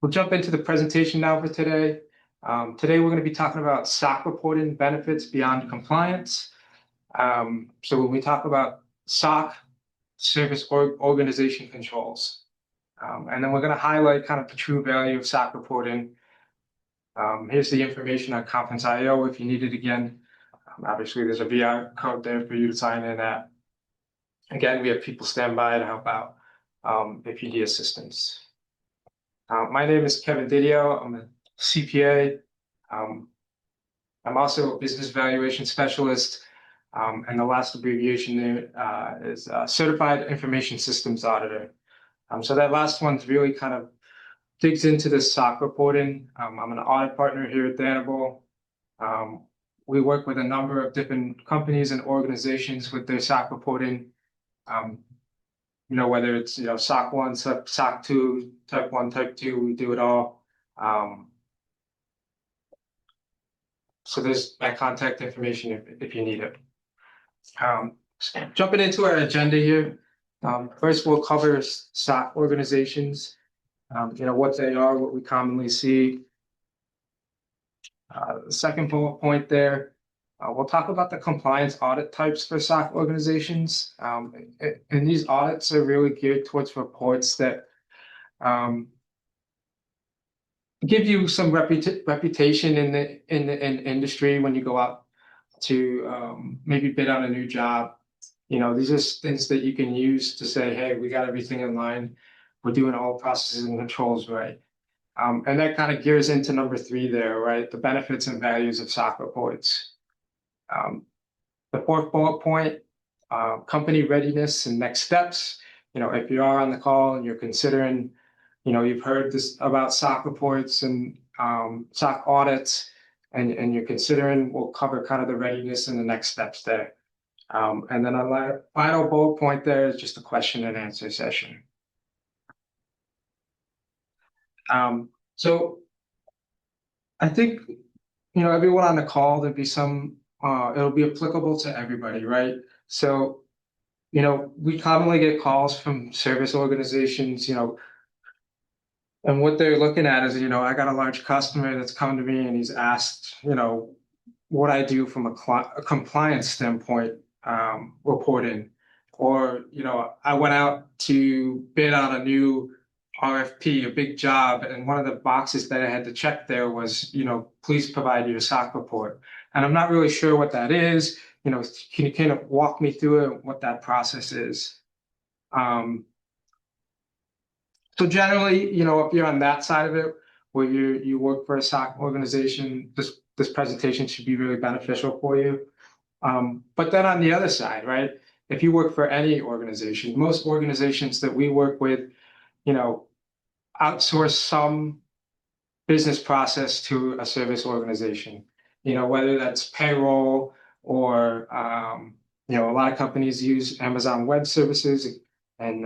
We'll jump into the presentation now for today. Today we're going to be talking about SOC reporting benefits beyond compliance. So when we talk about SOC, service organization controls, and then we're going to highlight kind of the true value of SOC reporting. Here's the information on Conference.io if you need it again. Obviously, there's a VR code there for you to sign in at. Again, we have people stand by to help out if you need assistance. My name is Kevin Didio. I'm a CPA. I'm also a business valuation specialist. And the last abbreviation there is Certified Information Systems Auditor. So that last one's really kind of digs into the SOC reporting. I'm an audit partner here at Dannible. We work with a number of different companies and organizations with their SOC reporting. Whether it's, SOC 1, SOC 2, Type 1, Type 2, we do it all. So there's my contact information if you need it. Jumping into our agenda here. First, we'll cover SOC organizations, what they are, what we commonly see. The second bullet point there, we'll talk about the compliance audit types for SOC organizations. And these audits are really geared towards reports that give you some reputation in the industry when you go out to maybe bid on a new job. These are things that you can use to say, hey, we got everything in line. We're doing all processes and controls right. And that kind of gears into number 3 there, right? The benefits and values of SOC reports. The fourth bullet point, company readiness and next steps. If you are on the call and you're considering, you've heard this about SOC reports and SOC audits, and you're considering, we'll cover kind of the readiness and the next steps there. And then our final bullet point there is just a question and answer session. So I think, everyone on the call, there'll be some, it'll be applicable to everybody, right? So, we commonly get calls from service organizations, and what they're looking at is, I got a large customer that's come to me and he's asked, what I do from a compliance standpoint, reporting, or, I went out to bid on a new RFP, a big job, and one of the boxes that I had to check there was, please provide your SOC report. And I'm not really sure what that is. Can you kind of walk me through it, what that process is? So generally, if you're on that side of it, where you work for a SOC organization, this presentation should be really beneficial for you. But then on the other side, right, if you work for any organization, most organizations that we work with, outsource some business process to a service organization, whether that's payroll or, a lot of companies use Amazon Web Services and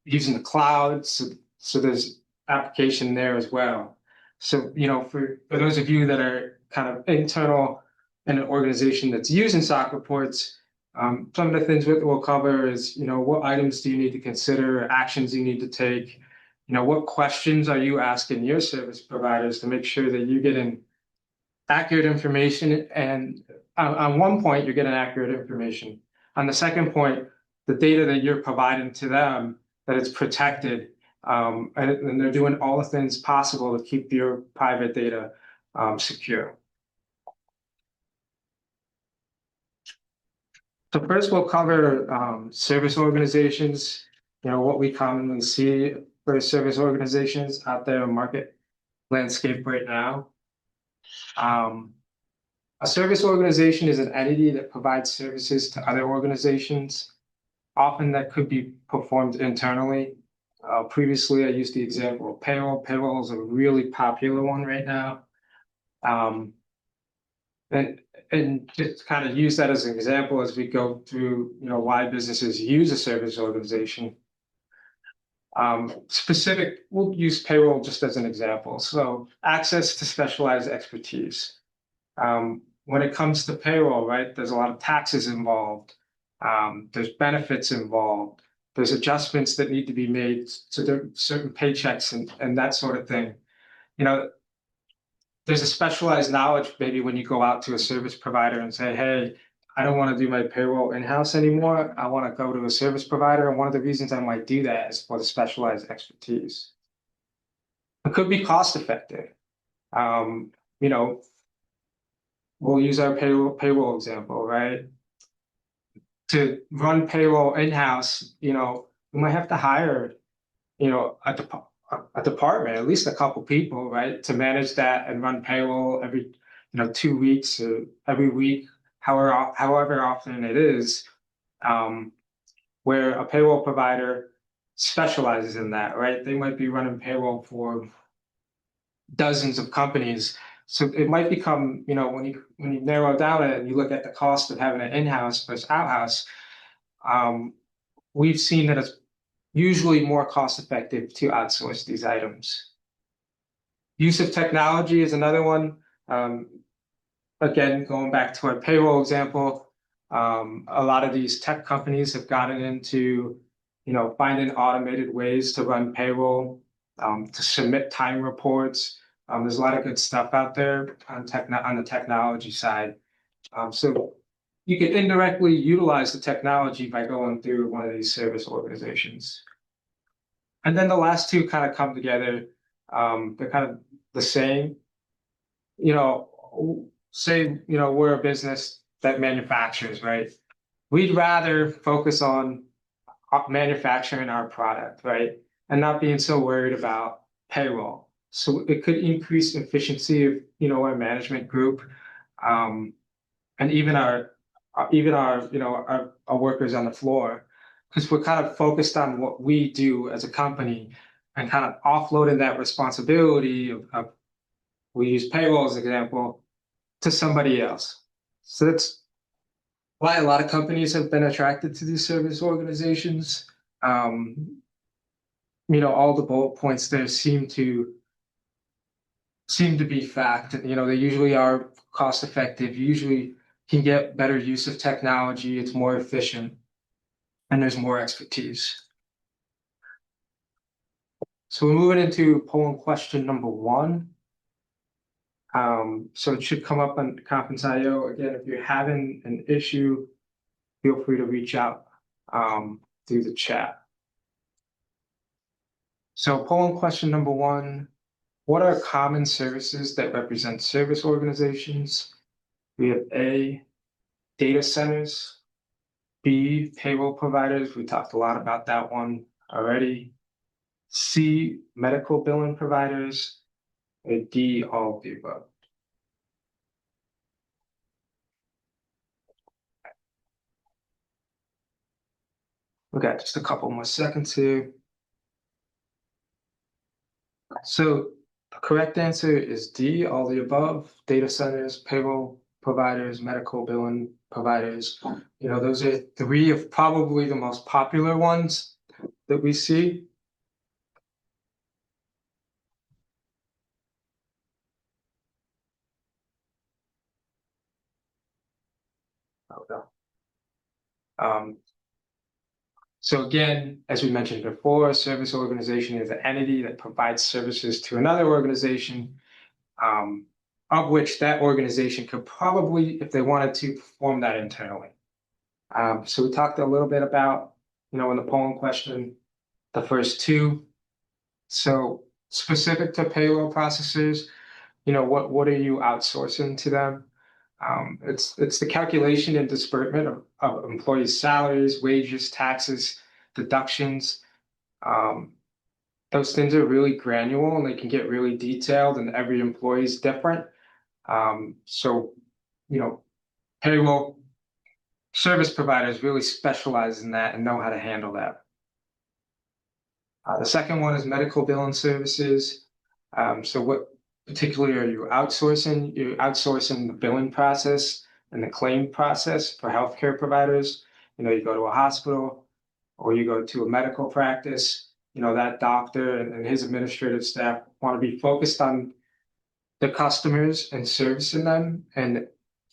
using the cloud. So there's application there as well. So, for those of you that are kind of internal in an organization that's using SOC reports, some of the things that we'll cover is, what items do you need to consider, actions you need to take, what questions are you asking your service providers to make sure that you're getting accurate information. And on one point, you're getting accurate information. On the second point, the data that you're providing to them, that it's protected, and they're doing all the things possible to keep your private data secure. So first, we'll cover service organizations, what we commonly see for service organizations out there in market landscape right now. A service organization is an entity that provides services to other organizations. Often that could be performed internally. Previously, I used the example of payroll. Payroll is a really popular one right now. And just kind of use that as an example as we go through, why businesses use a service organization. We'll use payroll just as an example. So access to specialized expertise. When it comes to payroll, right, there's a lot of taxes involved. There's benefits involved. There's adjustments that need to be made to the certain paychecks and that sort of thing. You know, there's a specialized knowledge maybe when you go out to a service provider and say, hey, I don't want to do my payroll in-house anymore. I want to go to a service provider. And one of the reasons I might do that is for the specialized expertise. It could be cost effective. You know, we'll use our payroll example, right? To run payroll in-house, you know, we might have to hire, you know, a department, at least a couple people, right, to manage that and run payroll every, 2 weeks or every week, however often it is, where a payroll provider specializes in that, right? They might be running payroll for dozens of companies. So it might become, when you narrow down it and you look at the cost of having an in-house versus out-house, we've seen that it's usually more cost-effective to outsource these items. Use of technology is another one. Again, going back to our payroll example, a lot of these tech companies have gotten into, finding automated ways to run payroll, to submit time reports. There's a lot of good stuff out there on the technology side. So you can indirectly utilize the technology by going through one of these service organizations. And then the last two kind of come together. They're kind of the same. Say, we're a business that manufactures, right? We'd rather focus on manufacturing our product, right? And not being so worried about payroll. So it could increase efficiency of, our management group, and even our workers on the floor, because we're kind of focused on what we do as a company and kind of offloading that responsibility of we use payroll as an example, to somebody else. So that's why a lot of companies have been attracted to these service organizations. All the bullet points there seem to be fact. They usually are cost effective. You usually can get better use of technology. It's more efficient, and there's more expertise. So we're moving into polling question number 1. So it should come up on Conference.io. Again, if you're having an issue, feel free to reach out through the chat. So polling question number 1, what are common services that represent service organizations? We have A, data centers, B, payroll providers. We talked a lot about that one already. C, medical billing providers, and D, all of the above. Okay, just a couple more seconds here. So the correct answer is D, all the above: data centers, payroll providers, medical billing providers. Those are 3 of probably the most popular ones that we see. So again, as we mentioned before, a service organization is an entity that provides services to another organization, of which that organization could probably, if they wanted to, perform that internally. So we talked a little bit about, in the polling question, the first 2. So specific to payroll processors, what are you outsourcing to them? It's the calculation and disbursement of employees' salaries, wages, taxes, deductions. Those things are really granular and they can get really detailed, and every employee is different. So, payroll service providers really specialize in that and know how to handle that. The second one is medical billing services. So what particularly are you outsourcing? You're outsourcing the billing process and the claim process for healthcare providers. You go to a hospital or you go to a medical practice, that doctor and his administrative staff want to be focused on the customers and servicing them and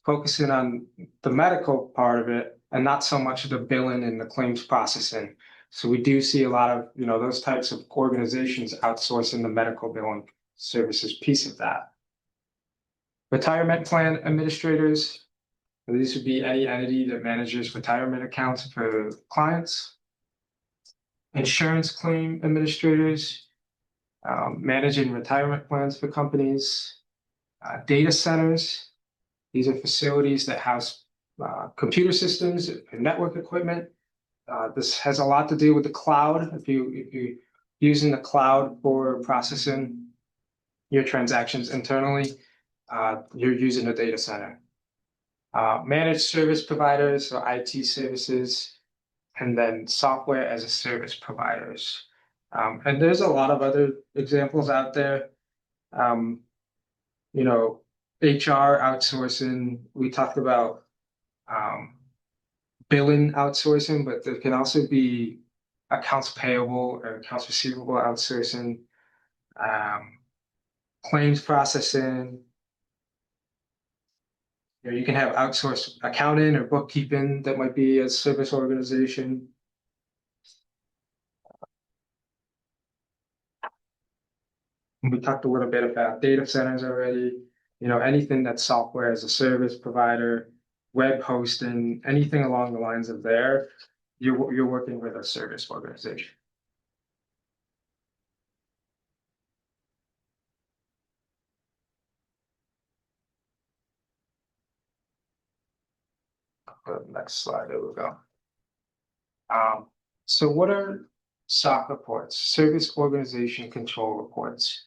focusing on the medical part of it and not so much the billing and the claims processing. So we do see a lot of, those types of organizations outsourcing the medical billing services piece of that. Retirement plan administrators, these would be any entity that manages retirement accounts for clients. Insurance claim administrators, managing retirement plans for companies. Data centers, these are facilities that house computer systems and network equipment. This has a lot to do with the cloud. If you're using the cloud for processing your transactions internally, you're using a data center. Managed service providers, so IT services, and then software as a service providers. And there's a lot of other examples out there. HR outsourcing, we talked about billing outsourcing, but there can also be accounts payable or accounts receivable outsourcing, claims processing. You can have outsourced accounting or bookkeeping that might be a service organization. We talked a little bit about data centers already. Anything that's software as a service provider, web hosting, anything along the lines of there, you're working with a service organization. Next slide, there we go. So what are SOC reports, service organization control reports?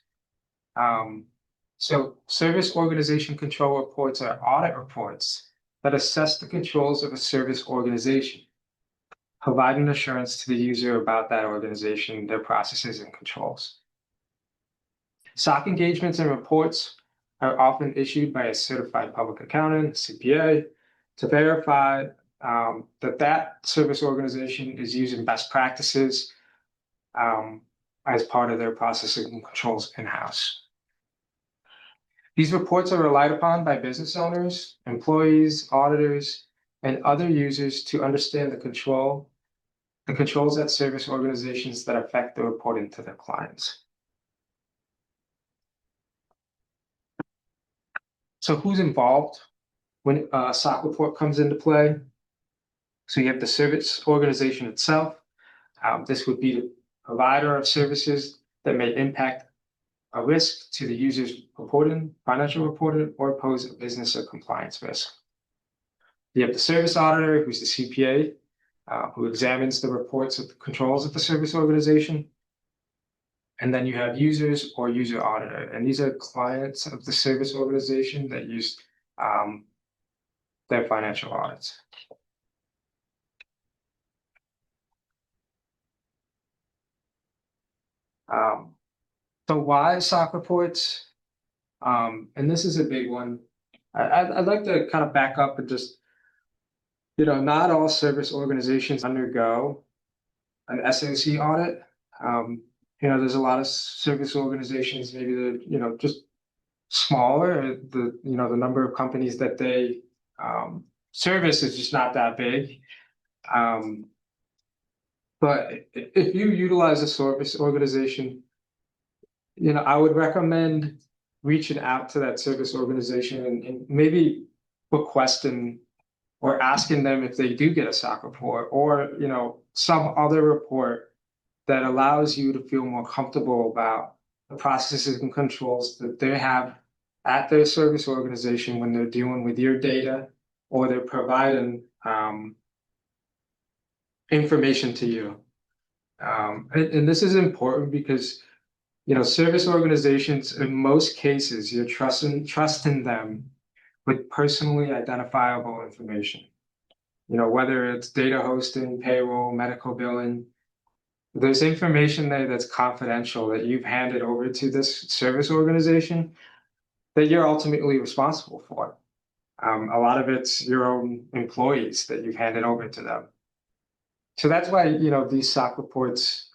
So service organization control reports are audit reports that assess the controls of a service organization, providing assurance to the user about that organization, their processes and controls. SOC engagements and reports are often issued by a certified public accountant, CPA, to verify that service organization is using best practices as part of their processes and controls in-house. These reports are relied upon by business owners, employees, auditors, and other users to understand the controls at service organizations that affect the reporting to their clients. So who's involved when a SOC report comes into play? So you have the service organization itself. This would be the provider of services that may impact a risk to the user's reporting, financial reporting, or pose a business or compliance risk. You have the service auditor, who's the CPA, who examines the reports of the controls of the service organization. And then you have users or user auditor, and these are clients of the service organization that use their financial audits. So why SOC reports? And this is a big one. I'd like to kind of back up and just, not all service organizations undergo an SOC audit. There's a lot of service organizations, maybe they're, just smaller. The number of companies that they service is just not that big. But if you utilize a service organization, I would recommend reaching out to that service organization and maybe requesting or asking them if they do get a SOC report or, some other report that allows you to feel more comfortable about the processes and controls that they have at their service organization when they're dealing with your data or they're providing information to you. And this is important because service organizations, in most cases, you're trusting them with personally identifiable information. Whether it's data hosting, payroll, medical billing, there's information there that's confidential that you've handed over to this service organization that you're ultimately responsible for. A lot of it's your own employees that you've handed over to them. So that's why, these SOC reports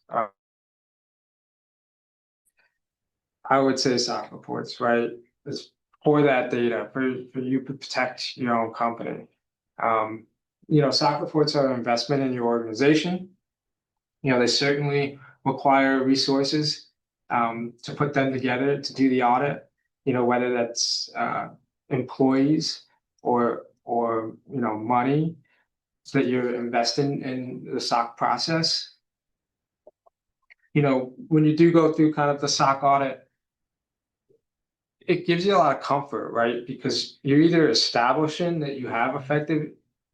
I would say SOC reports, right? It's for that data, for you to protect your own company. SOC reports are an investment in your organization. They certainly require resources to put them together to do the audit, whether that's employees or money that you're investing in the SOC process. When you do go through kind of the SOC audit, it gives you a lot of comfort, right? Because you're either establishing that you have effective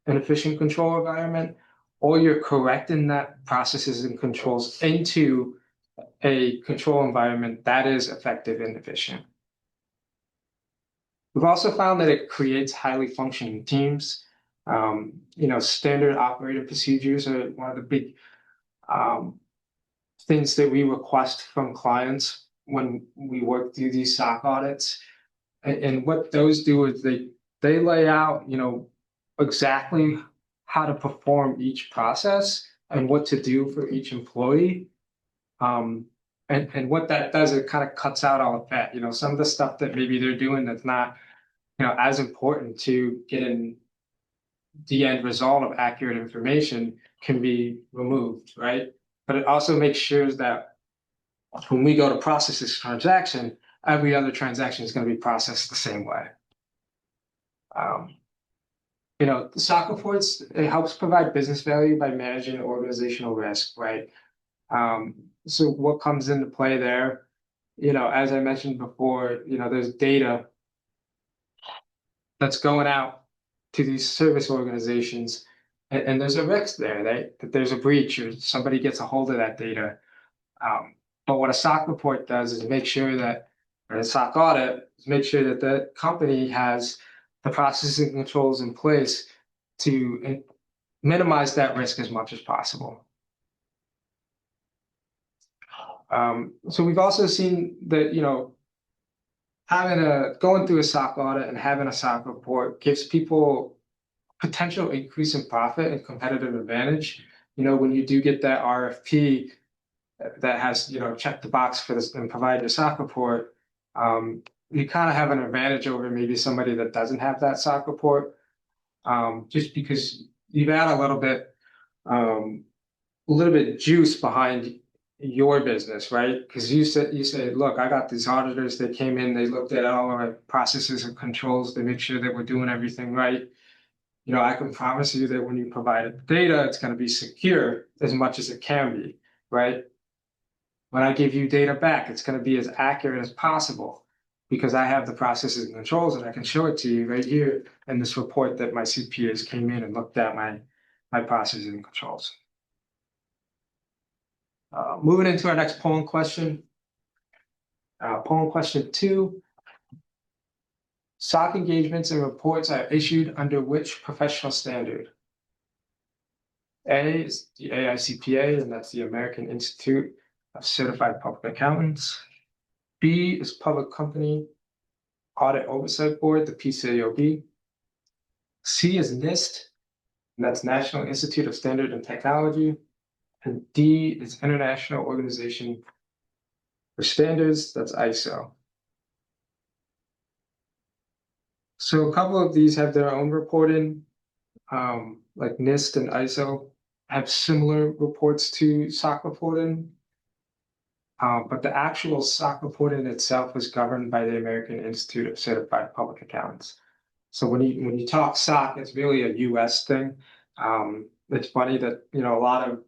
and efficient control environment, or you're correcting that processes and controls into a control environment that is effective and efficient. We've also found that it creates highly functioning teams. Standard operating procedures are one of the big things that we request from clients when we work through these SOC audits. And what those do is they lay out, exactly how to perform each process and what to do for each employee. And what that does, it kind of cuts out all of that. Some of the stuff that maybe they're doing that's not, as important to getting the end result of accurate information can be removed, right? But it also makes sure that when we go to process this transaction, every other transaction is going to be processed the same way. The SOC reports, it helps provide business value by managing organizational risk, right? So what comes into play there? As I mentioned before, there's data that's going out to these service organizations, and there's a risk there, right? That there's a breach or somebody gets a hold of that data. But what a SOC report does is make sure that, or a SOC audit, is make sure that the company has the processes and controls in place to minimize that risk as much as possible. So we've also seen that, going through a SOC audit and having a SOC report gives people potential increase in profit and competitive advantage. When you do get that RFP that has, check the box for this and provide your SOC report, you kind of have an advantage over maybe somebody that doesn't have that SOC report, just because you've had a little bit juice behind your business, right? Because you said, look, I got these auditors that came in, they looked at all our processes and controls to make sure that we're doing everything right. I can promise you that when you provide the data, it's going to be secure as much as it can be, right? When I give you data back, it's going to be as accurate as possible because I have the processes and controls and I can show it to you right here in this report that my CPAs came in and looked at my processes and controls. Moving into our next polling question. Polling question 2. SOC engagements and reports are issued under which professional standard? A is the AICPA, and that's the American Institute of Certified Public Accountants. B is Public Company Audit Oversight Board, the PCAOB. C is NIST, and that's National Institute of Standard and Technology. And D is International Organization for Standards, that's ISO. So a couple of these have their own reporting, like NIST and ISO have similar reports to SOC reporting, but the actual SOC reporting itself is governed by the American Institute of Certified Public Accountants. So when you talk SOC, it's really a U.S. thing. It's funny that a lot of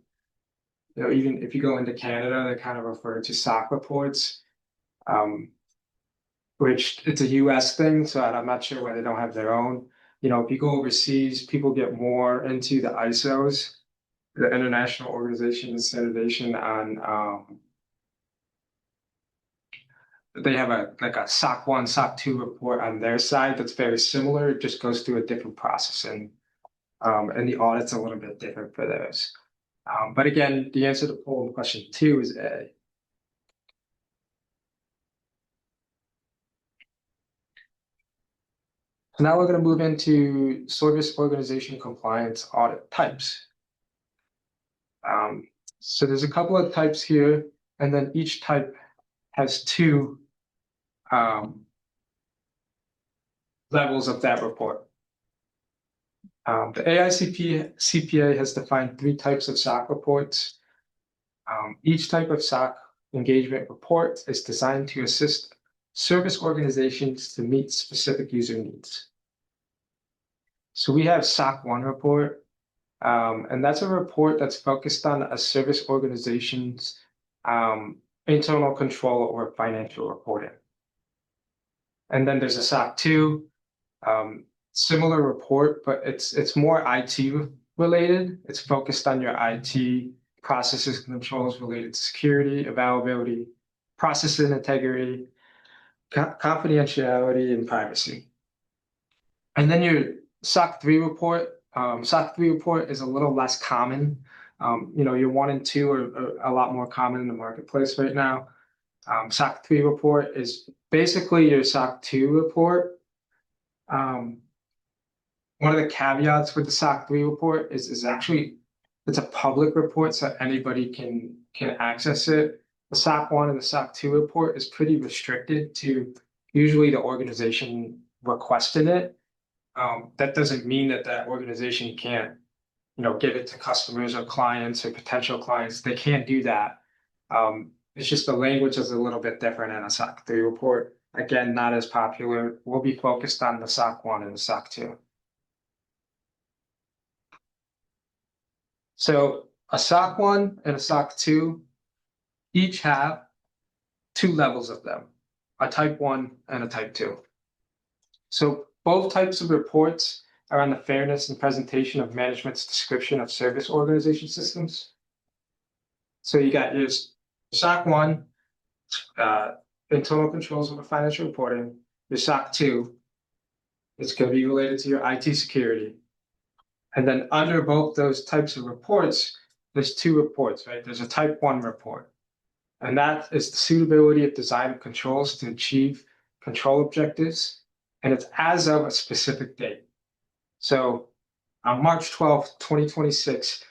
even if you go into Canada, they kind of refer to SOC reports, which it's a U.S. thing. So I'm not sure why they don't have their own. If you go overseas, people get more into the ISOs, the International Organization of Standardization on. They have a SOC 1, SOC 2 report on their side that's very similar. It just goes through a different processing, and the audit's a little bit different for those. But again, the answer to polling question 2 is A. So now we're going to move into service organization compliance audit types. So there's a couple of types here, and then each type has 2 levels of that report. The AICPA has defined 3 types of SOC reports. Each type of SOC engagement report is designed to assist service organizations to meet specific user needs. So we have SOC 1 report, and that's a report that's focused on a service organization's internal control or financial reporting. And then there's a SOC 2, similar report, but it's more IT related. It's focused on your IT processes and controls related to security, availability, process integrity, confidentiality, and privacy. And then your SOC 3 report. SOC 3 report is a little less common. Your 1 and 2 are a lot more common in the marketplace right now. SOC 3 report is basically your SOC 2 report. One of the caveats with the SOC 3 report is actually it's a public report, so anybody can access it. The SOC 1 and the SOC 2 report is pretty restricted to usually the organization requesting it. That doesn't mean that organization can't, give it to customers or clients or potential clients. They can't do that. It's just the language is a little bit different in a SOC 3 report. Again, not as popular. We'll be focused on the SOC 1 and the SOC 2. So a SOC 1 and a SOC 2 each have 2 levels of them, a type 1 and a type 2. So both types of reports are on the fairness and presentation of management's description of service organization systems. So you got your SOC 1, internal controls over financial reporting. Your SOC 2, it's going to be related to your IT security. And then under both those types of reports, there's 2 reports, right? There's a type 1 report, and that is the suitability of design of controls to achieve control objectives, and it's as of a specific date. So on March 12th, 2026,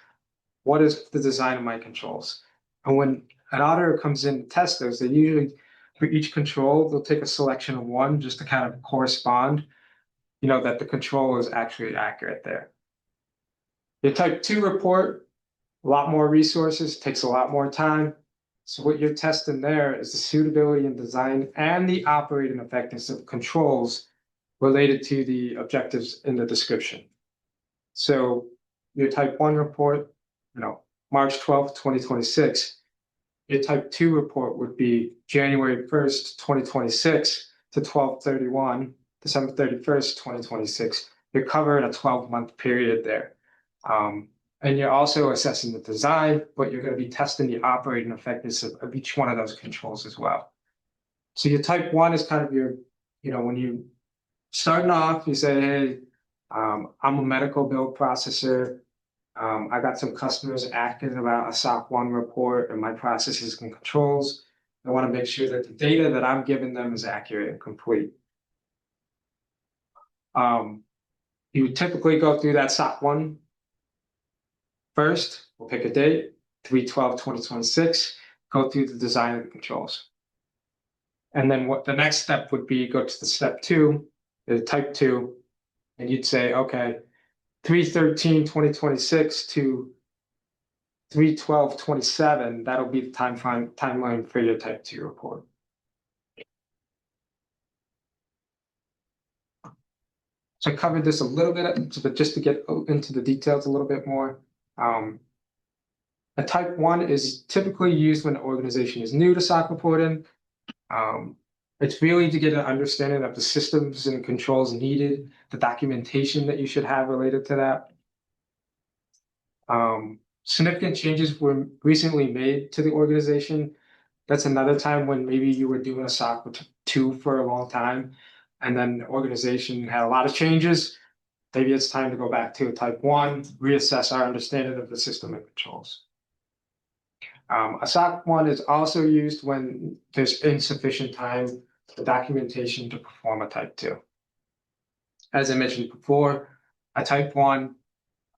what is the design of my controls? And when an auditor comes in to test those, they usually, for each control, they'll take a selection of 1 just to kind of correspond, that the control is actually accurate there. Your type 2 report, a lot more resources, takes a lot more time. So what you're testing there is the suitability and design and the operating effectiveness of controls related to the objectives in the description. So your type 1 report, March 12th, 2026. Your type 2 report would be January 1st, 2026 to December 31st, 2026. You're covering a 12-month period there. And you're also assessing the design, but you're going to be testing the operating effectiveness of each one of those controls as well. So your type 1 is kind of your, when you starting off, you say, hey, I'm a medical bill processor. I got some customers asking about a SOC 1 report and my processes and controls. I want to make sure that the data that I'm giving them is accurate and complete. You would typically go through that SOC 1 first. We'll pick a date, 3/12/2026, go through the design of the controls. And then what the next step would be, go to the step 2, the type 2, and you'd say, okay, 3/13/2026 to 3/12/27, that'll be the timeline for your type 2 report. So I covered this a little bit, but just to get into the details a little bit more. A type 1 is typically used when an organization is new to SOC reporting. It's really to get an understanding of the systems and controls needed, the documentation that you should have related to that. Significant changes were recently made to the organization. That's another time when maybe you were doing a SOC 2 for a long time, and then the organization had a lot of changes. Maybe it's time to go back to a type 1, reassess our understanding of the system and controls. A SOC 1 is also used when there's insufficient time for documentation to perform a type 2. As I mentioned before, a type 1,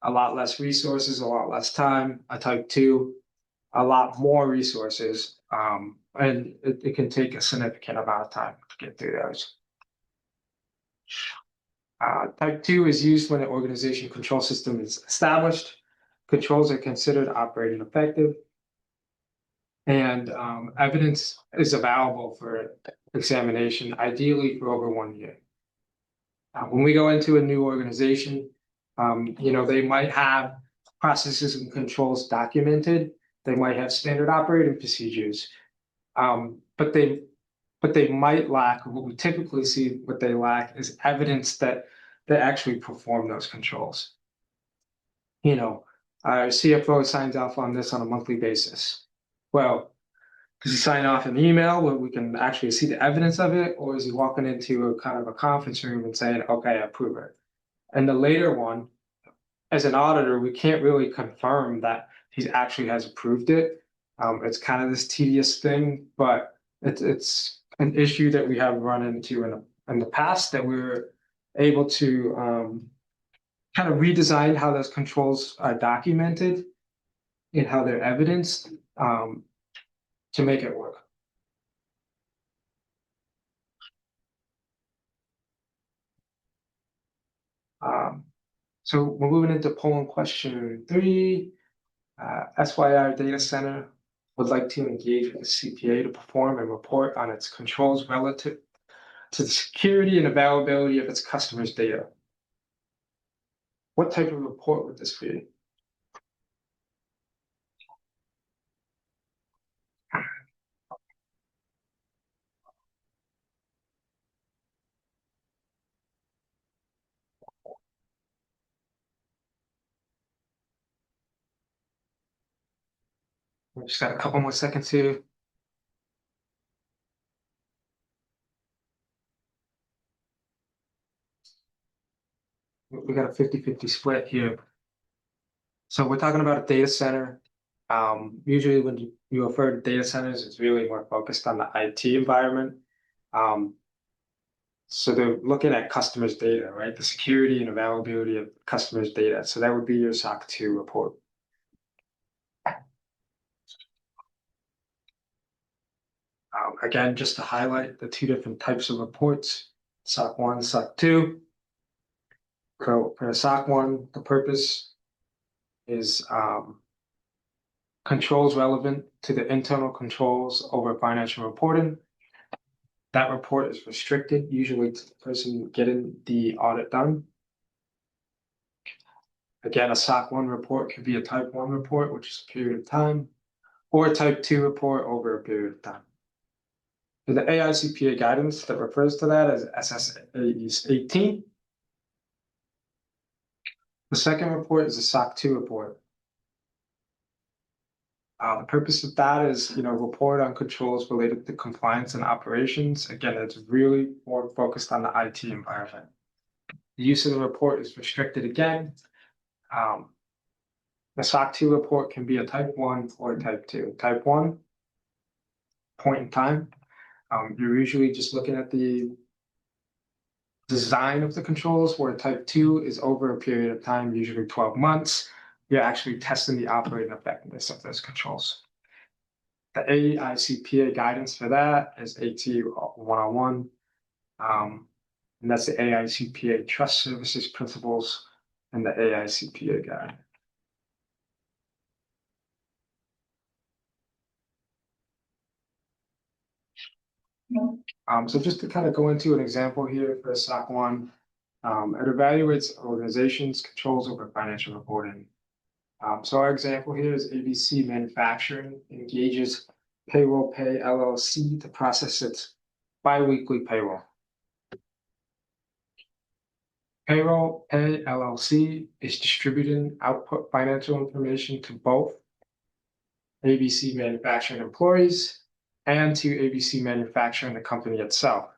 a lot less resources, a lot less time. A type 2, a lot more resources, and it can take a significant amount of time to get through those. Type 2 is used when an organization control system is established. Controls are considered operating effective. And evidence is available for examination, ideally for over 1 year. When we go into a new organization, they might have processes and controls documented. They might have standard operating procedures, but they might lack. What we typically see, what they lack is evidence that they actually perform those controls. Our CFO signs off on this on a monthly basis. Well, does he sign off an email where we can actually see the evidence of it, or is he walking into a kind of a conference room and saying, "Okay, I approve it"? And the later one, as an auditor, we can't really confirm that he actually has approved it. It's kind of this tedious thing, but it's an issue that we have run into in the past that we were able to kind of redesign how those controls are documented and how they're evidenced to make it work. So we're moving into polling question 3. SYR data center would like to engage with the CPA to perform and report on its controls relative to the security and availability of its customers' data. What type of report would this be? We just got a couple more seconds here. We got a 50-50 split here. So we're talking about a data center. Usually when you refer to data centers, it's really more focused on the IT environment. So they're looking at customers' data, right? The security and availability of customers' data. So that would be your SOC 2 report. Again, just to highlight the 2 different types of reports, SOC 1, SOC 2. So for SOC 1, the purpose is controls relevant to the internal controls over financial reporting. That report is restricted, usually to the person getting the audit done. Again, a SOC 1 report could be a type 1 report, which is a period of time, or a type 2 report over a period of time. So the AICPA guidance that refers to that is SSAE 18. The second report is a SOC 2 report. The purpose of that is, report on controls related to compliance and operations. Again, it's really more focused on the IT environment. The use of the report is restricted again. The SOC 2 report can be a type 1 or a type 2. Type 1, point in time. You're usually just looking at the design of the controls, where type 2 is over a period of time, usually 12 months. You're actually testing the operating effectiveness of those controls. The AICPA guidance for that is AT 101. And that's the AICPA Trust Services Principles and the AICPA guide. So just to kind of go into an example here for SOC 1, it evaluates organizations' controls over financial reporting. So our example here is ABC Manufacturing engages Payroll Pay LLC to process its biweekly payroll. Payroll Pay LLC is distributing output financial information to both ABC Manufacturing employees and to ABC Manufacturing, the company itself.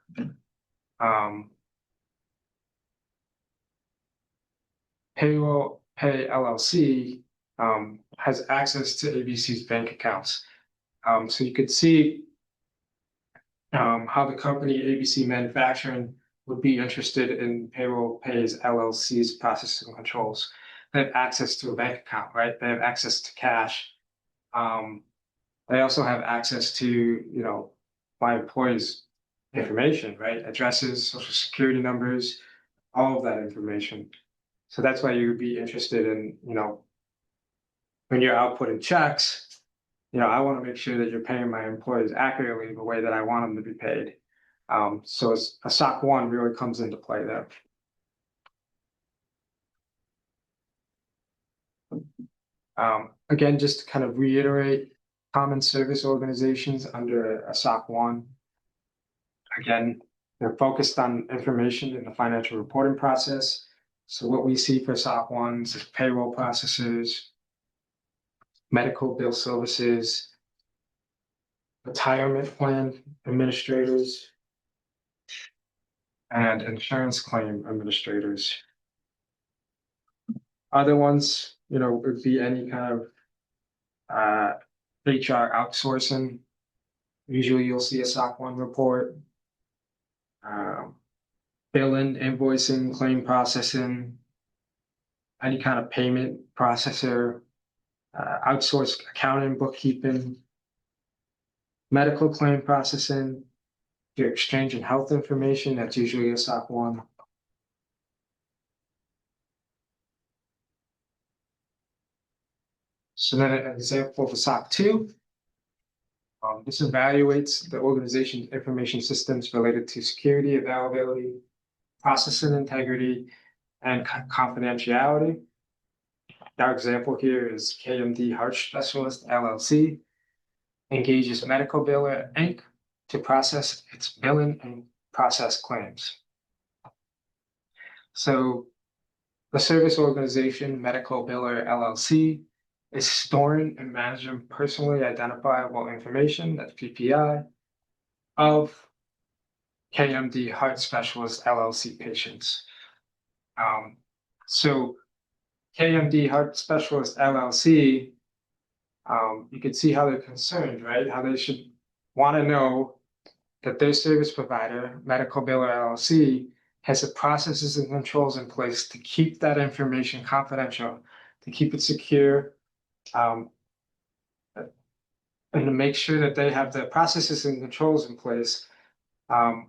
Payroll Pay LLC has access to ABC's bank accounts. So you could see how the company ABC Manufacturing would be interested in Payroll Pay's LLC's processing controls. They have access to a bank account, right? They have access to cash. They also have access to, my employees' information, right? Addresses, social security numbers, all of that information. So that's why you would be interested in, when you're outputting checks, I want to make sure that you're paying my employees accurately the way that I want them to be paid. So a SOC 1 really comes into play there. Again, just to kind of reiterate, common service organizations under a SOC 1. Again, they're focused on information in the financial reporting process. So what we see for SOC 1s is payroll processors, medical bill services, retirement plan administrators, and insurance claim administrators. Other ones, would be any kind of HR outsourcing. Usually you'll see a SOC 1 report. Billing, invoicing, claim processing, any kind of payment processor, outsourced accounting, bookkeeping, medical claim processing, your exchange and health information, that's usually a SOC 1. So then an example of a SOC 2. This evaluates the organization's information systems related to security, availability, processing integrity, and confidentiality. Our example here is KMD Heart Specialist LLC engages Medical Biller Inc. to process its billing and process claims. So the service organization Medical Biller LLC is storing and managing personally identifiable information, that's PPI, of KMD Heart Specialist LLC patients. So KMD Heart Specialist LLC, you can see how they're concerned, right? How they should want to know that their service provider, Medical Biller LLC, has the processes and controls in place to keep that information confidential, to keep it secure, and to make sure that they have the processes and controls in place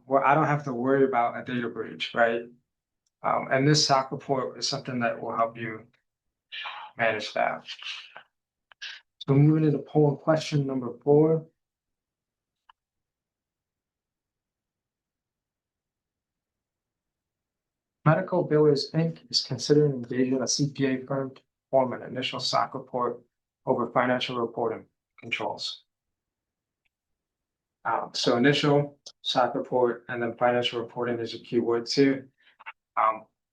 where I don't have to worry about a data breach, right? And this SOC report is something that will help you manage that. So moving into poll question number 4. Medical Billers Inc. is considering engaging a CPA firm to perform an initial SOC report over financial reporting controls. So initial SOC report and then financial reporting is a keyword here.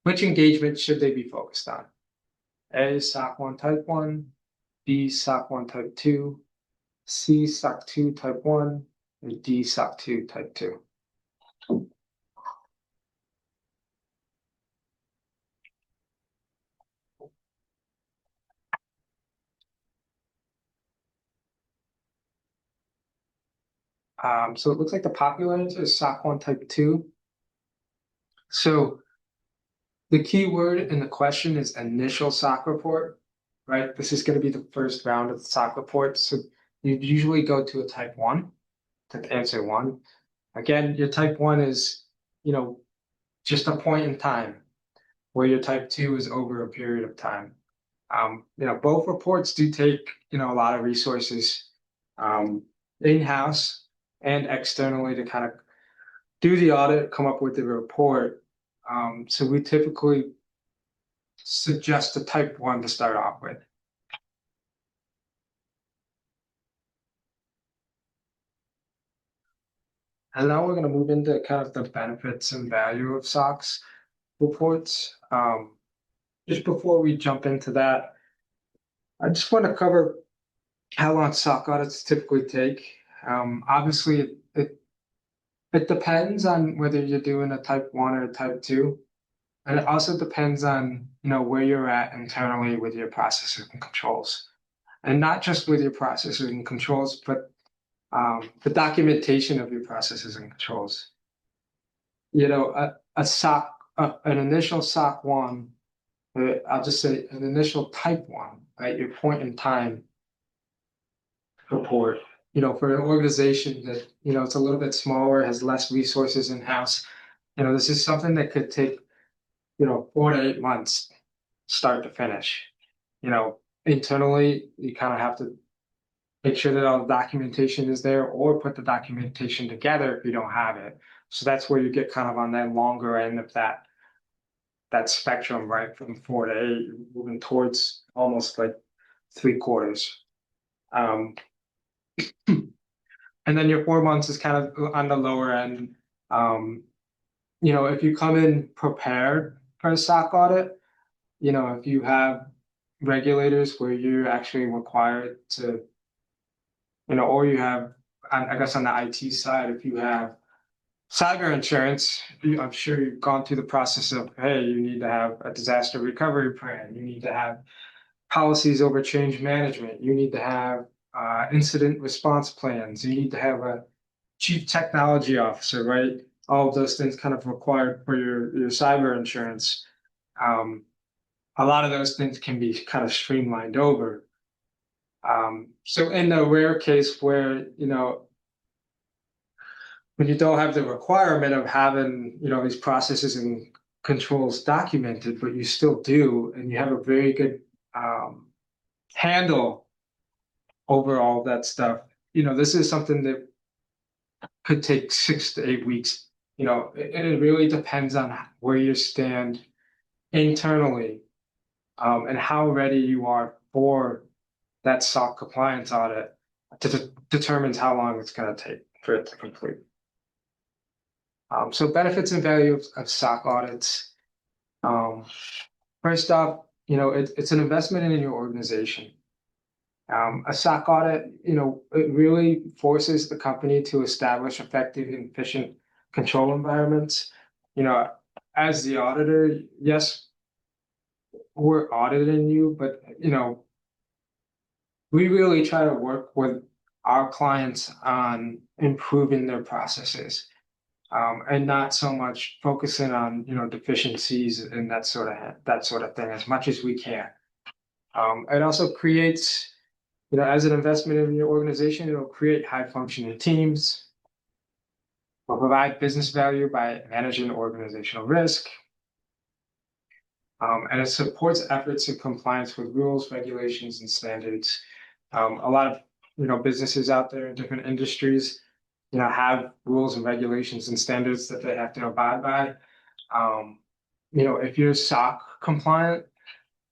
Which engagement should they be focused on? A, SOC 1 Type 1, B, SOC 1 Type 2, C, SOC 2 Type 1, and D, SOC 2 Type 2. So it looks like the popular answer is SOC 1 Type 2. So the key word in the question is initial SOC report, right? This is going to be the first round of the SOC report. So you usually go to a Type 1 to answer 1. Again, your Type 1 is, just a point in time, where your Type 2 is over a period of time. Both reports do take, a lot of resources in-house and externally to kind of do the audit, come up with the report. So we typically suggest a Type 1 to start off with. And now we're going to move into kind of the benefits and value of SOX reports. Just before we jump into that, I just want to cover how long SOC audits typically take. Obviously, it depends on whether you're doing a Type 1 or a Type 2. And it also depends on, where you're at internally with your processes and controls. And not just with your processes and controls, but the documentation of your processes and controls. A SOC, an initial SOC 1, I'll just say an initial Type 1, right? Your point in time report, for an organization that, it's a little bit smaller, has less resources in-house, this is something that could take, 4 to 8 months, start to finish. Internally, you kind of have to make sure that all the documentation is there, or put the documentation together if you don't have it. So that's where you get kind of on that longer end of that spectrum, right? From 4 to 8, moving towards almost like 3/4. Um, and then your 4 months is kind of on the lower end. Um, if you come in prepared for a SOC audit, if you have regulators where you're actually required to, or you have, I guess on the IT side, if you have cyber insurance, I'm sure you've gone through the process of, hey, you need to have a disaster recovery plan. You need to have policies over change management. You need to have incident response plans. You need to have a chief technology officer, right? All of those things kind of required for your cyber insurance. Um, a lot of those things can be kind of streamlined over. So in the rare case where, when you don't have the requirement of having, these processes and controls documented, but you still do, and you have a very good handle over all that stuff, this is something that could take 6 to 8 weeks. It really depends on where you stand internally, and how ready you are for that SOC compliance audit determines how long it's going to take for it to complete. So benefits and value of SOC audits. First off, it's an investment in your organization. A SOC audit, it really forces the company to establish effective and efficient control environments. As the auditor, yes, we're auditing you, but we really try to work with our clients on improving their processes, and not so much focusing on deficiencies and that sort of thing as much as we can. It also creates, as an investment in your organization, it'll create high functioning teams, will provide business value by managing organizational risk, and it supports efforts in compliance with rules, regulations, and standards. A lot of businesses out there in different industries, have rules and regulations and standards that they have to abide by. If you're SOC compliant,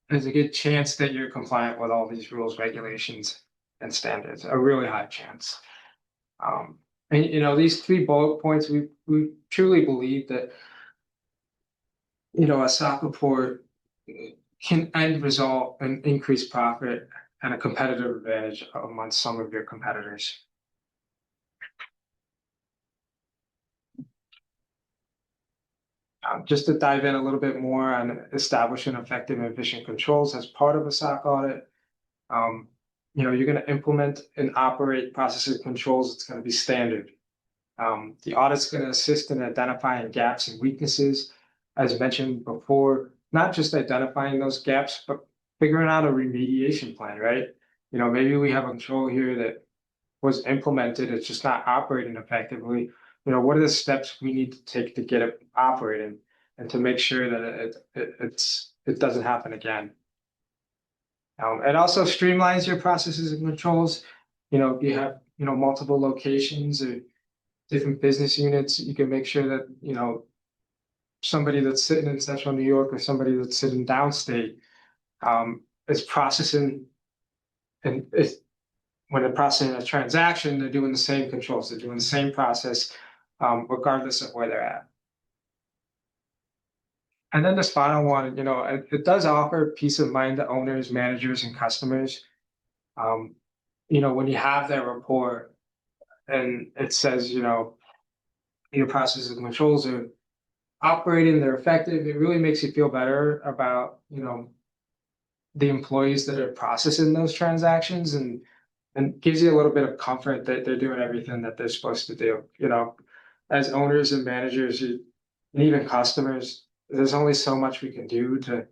there's a good chance that you're compliant with all these rules, regulations, and standards. A really high chance. And these 3 bullet points, we truly believe that a SOC report can end result in increased profit and a competitive advantage amongst some of your competitors. Just to dive in a little bit more on establishing effective and efficient controls as part of a SOC audit. You're going to implement and operate processes and controls. It's going to be standard. The audit's going to assist in identifying gaps and weaknesses, as mentioned before, not just identifying those gaps, but figuring out a remediation plan, right? Maybe we have a control here that was implemented, it's just not operating effectively. What are the steps we need to take to get it operating and to make sure that it doesn't happen again? It also streamlines your processes and controls. If you have multiple locations or different business units, you can make sure that somebody that's sitting in central New York or somebody that's sitting downstate is processing, and when they're processing a transaction, they're doing the same controls, they're doing the same process, regardless of where they're at. And then this final one, it does offer peace of mind to owners, managers, and customers. When you have that report and it says, your processes and controls are operating, they're effective, it really makes you feel better about, the employees that are processing those transactions, and gives you a little bit of comfort that they're doing everything that they're supposed to do. As owners and managers, and even customers, there's only so much we can do to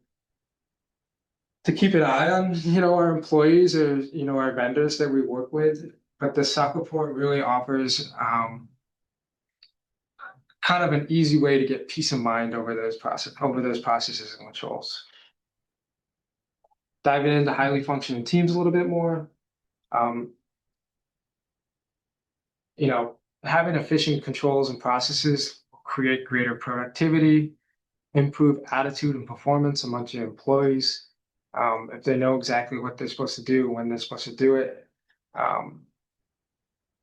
keep an eye on, our employees or, our vendors that we work with. But the SOC report really offers kind of an easy way to get peace of mind over those processes and controls. Diving into highly functioning teams a little bit more. having efficient controls and processes will create greater productivity, improve attitude and performance amongst your employees. If they know exactly what they're supposed to do, when they're supposed to do it,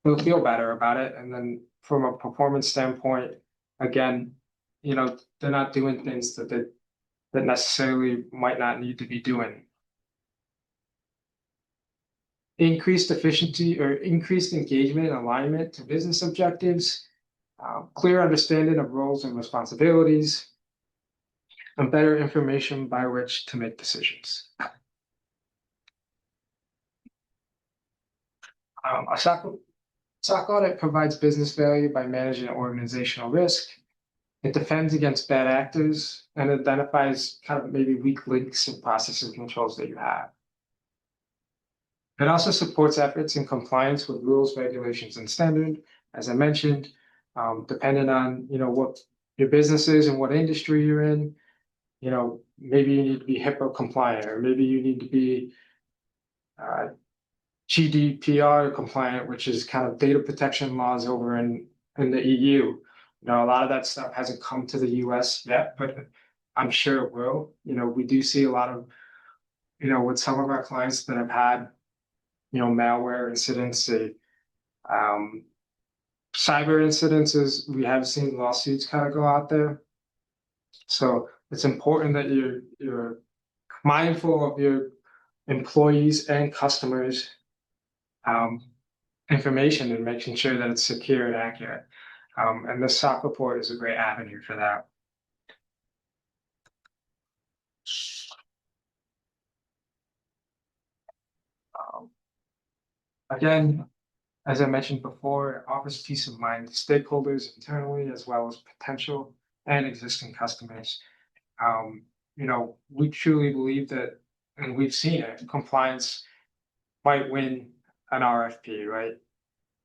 they'll feel better about it. And then from a performance standpoint, again, they're not doing things that necessarily might not need to be doing. Increased efficiency or increased engagement and alignment to business objectives, clear understanding of roles and responsibilities, and better information by which to make decisions. A SOC audit provides business value by managing organizational risk. It defends against bad actors and identifies kind of maybe weak links in processes and controls that you have. It also supports efforts in compliance with rules, regulations, and standard, as I mentioned, depending on what your business is and what industry you're in. Maybe you need to be HIPAA compliant, or maybe you need to be GDPR compliant, which is kind of data protection laws over in the EU. A lot of that stuff hasn't come to the US yet, but I'm sure it will. We do see a lot of, with some of our clients that have had, malware incidents, cyber incidences, we have seen lawsuits kind of go out there. So it's important that you're mindful of your employees and customers' information and making sure that it's secure and accurate. And the SOC report is a great avenue for that. Again, as I mentioned before, it offers peace of mind to stakeholders internally as well as potential and existing customers. We truly believe that, and we've seen it, compliance might win an RFP, right?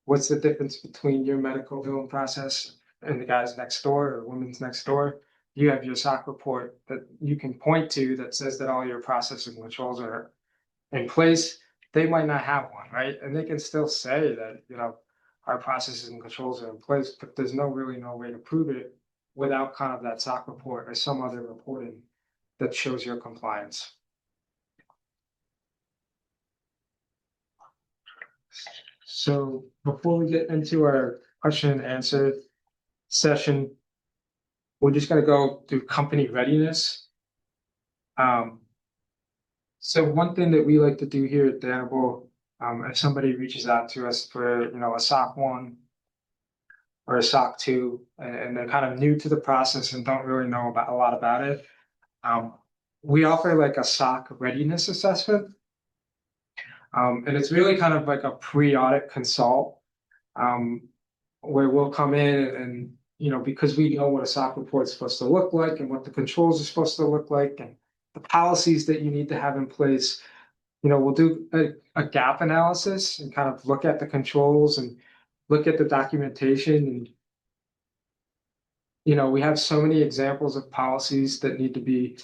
What's the difference between your medical billing process and the guys next door or women's next door? You have your SOC report that you can point to that says that all your processes and controls are in place. They might not have one, right? And they can still say that, our processes and controls are in place, but there's really no way to prove it without kind of that SOC report or some other reporting that shows your compliance. So before we get into our question and answer session, we're just going to go through company readiness. So one thing that we like to do here at Dannible, if somebody reaches out to us for a SOC 1 or a SOC 2, and they're kind of new to the process and don't really know a lot about it, we offer like a SOC readiness assessment. And it's really kind of like a pre-audit consult, where we'll come in and, because we know what a SOC report is supposed to look like and what the controls are supposed to look like and the policies that you need to have in place, we'll do a gap analysis and kind of look at the controls and look at the documentation. And, we have so many examples of policies that need to be,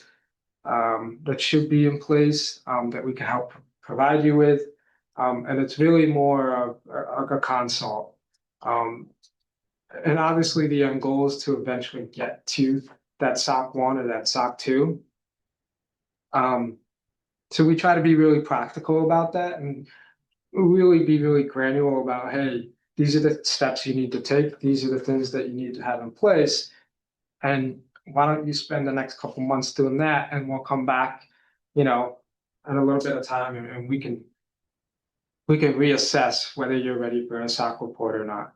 that should be in place, that we can help provide you with. And it's really more of a consult. And obviously the end goal is to eventually get to that SOC 1 or that SOC 2. So we try to be really practical about that and really be really granular about, hey, these are the steps you need to take. These are the things that you need to have in place. And why don't you spend the next couple months doing that? And we'll come back, in a little bit of time and we can reassess whether you're ready for a SOC report or not.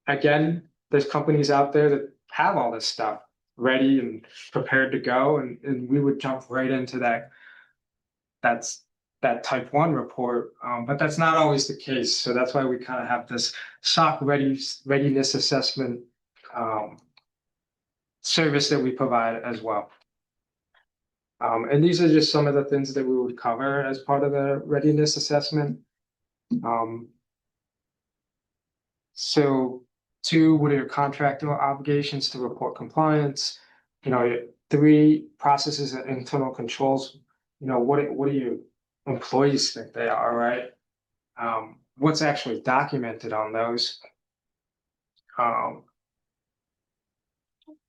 Again, there's companies out there that have all this stuff ready and prepared to go, and we would jump right into that type 1 report, but that's not always the case. So that's why we kind of have this SOC readiness assessment service that we provide as well. And these are just some of the things that we would cover as part of the readiness assessment. So 2, what are your contractual obligations to report compliance? 3, processes and internal controls. What do your employees think they are, right? what's actually documented on those.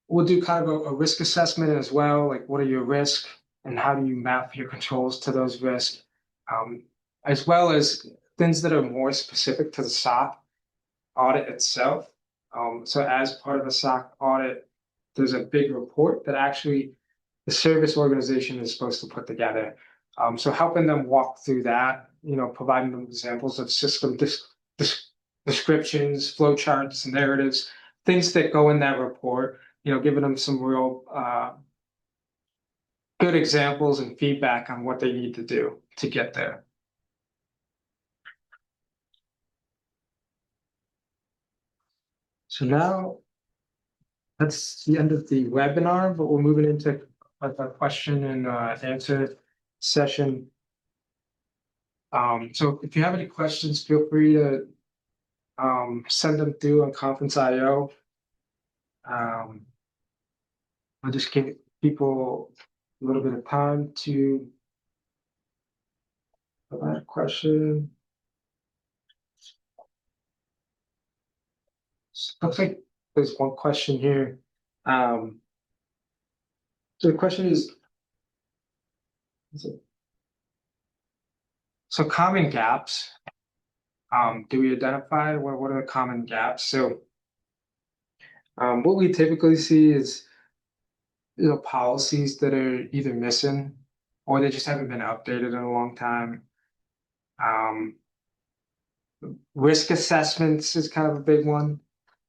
We'll do kind of a risk assessment as well, like what are your risks and how do you map your controls to those risks, as well as things that are more specific to the SOC audit itself. So as part of a SOC audit, there's a big report that actually the service organization is supposed to put together. So helping them walk through that, providing them examples of system descriptions, flowcharts, narratives, things that go in that report, giving them some real good examples and feedback on what they need to do to get there. So now that's the end of the webinar, but we're moving into a question and answer session. So if you have any questions, feel free to send them through on Conference.io. I'll just give people a little bit of time to provide a question. So looks like there's one question here. So the question is so common gaps. Do we identify what are the common gaps? So what we typically see is policies that are either missing or they just haven't been updated in a long time. Risk assessments is kind of a big one.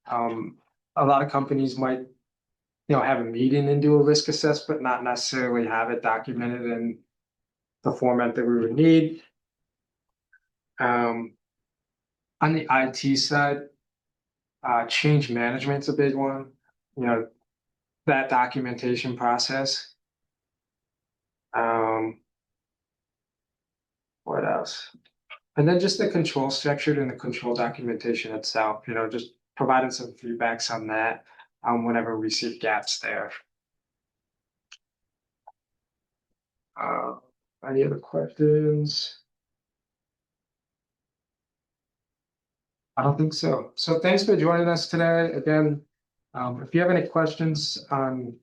A lot of companies might have a meeting and do a risk assessment, not necessarily have it documented in the format that we would need. On the IT side, change management's a big one. That documentation process. What else? And then just the control structure and the control documentation itself, just providing some feedbacks on that whenever we see gaps there. Any other questions? I don't think so. So thanks for joining us today. Again, if you have any questions on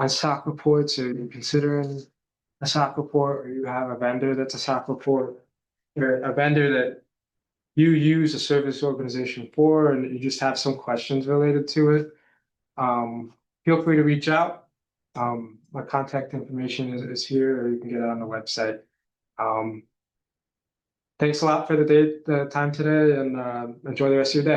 SOC reports, or you're considering a SOC report, or you have a vendor that's a SOC report, or a vendor that you use a service organization for, and you just have some questions related to it, feel free to reach out. My contact information is here, or you can get it on the website. Thanks a lot for the time today, and enjoy the rest of your day.